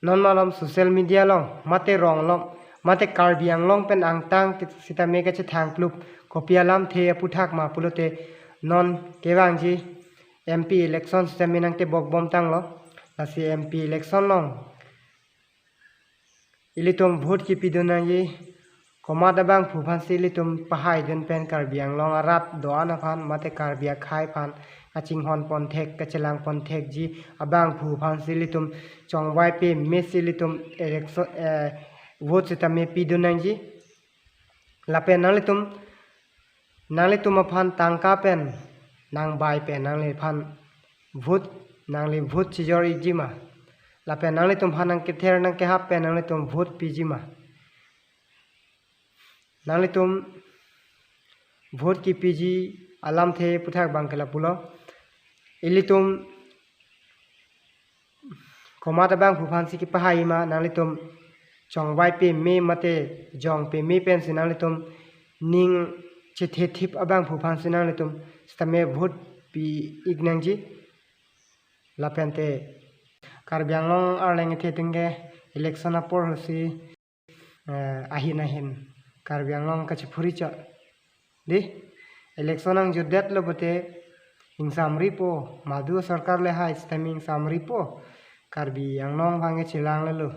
non malom social media long mate rong long mate karbiang long pen ang tang sita mega che thang plup kopialam the puthak ma pulote non kewang ji MP election sita minang te bokbom tang lo lasi MP election long ilitum vote ki pidona ye komada bang phuphan silitum pahai den pen karbiang long arap doana phan mate karbia khai phan aching hon ponthek kachelang ponthek ji abang phuphan silitum chongwai pe me silitum election vote sita me pidona ji lape nalitum phan tangka pen nang bai pen nangli phan vote nangli vote chijori jima lape nalitum phan nang kether nang ke hap pen nalitum vote pijima nalitum vote ki piji alam the puthak bangkala pulo ilitum komata bang phuphan si ki pahai ma nalitum chongwai pe me mate jong pe me pen sinalitum ning chithe thip abang phuphan sinalitum stame vote pi ignangji lapente karbiang long arleng the tingge election apor hosi ahin karbiang long kachipuri cha di election ang judet lobote ingsamri po madu sarkar le hai staming samri po karbiang long bhange chilang lelo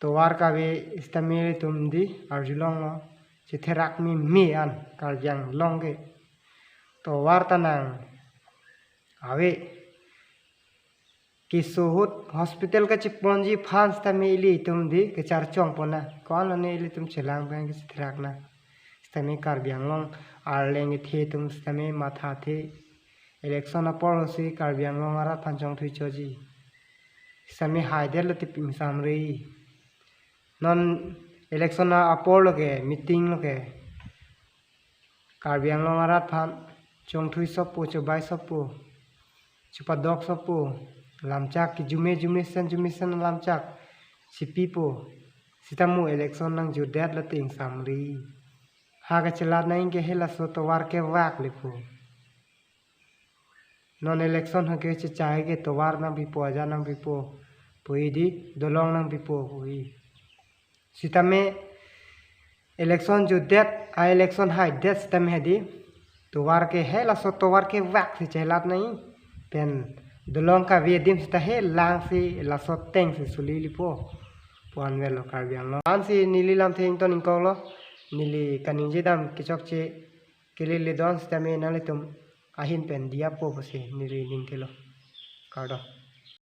towar ka be stamil tum di arjulong lo chitherak mi an karbiang long ge towar tanang awe किसोहुत hospital का चिपौंजी फांस था मेली तुम दी के चार चौंग पोना कौन ने इली तुम चलांग बैंक से थराकना stame karbiang long arleng the tum stame matha the election apor hosi karbiang long ara phanchong thui choji stame haidel ti ping samri non election apor loge meeting loge karbiang long ara phan chong thui sopu chobai sopu chupadok sopu lamchak ki jume sen lamchak sipi po sitamu election nang judet lating samri haga chelat naing ke hela so to war ke wak lipo non election ha ke chahe ke to war nang bipo aja nang bipo poidi dolong nang bipo poi sitame election judet a election hai det sitame hedi to war ke hela so to war ke wak se chelat naing pen dolong ka vedim sta he lang si la so teng si suli lipo pon velo karbiang lo an si nili lam thing ton ko lo nili kaning jedam kichok che kele le don sta me nalitum ahin pen dia po se nili ning kelo kardo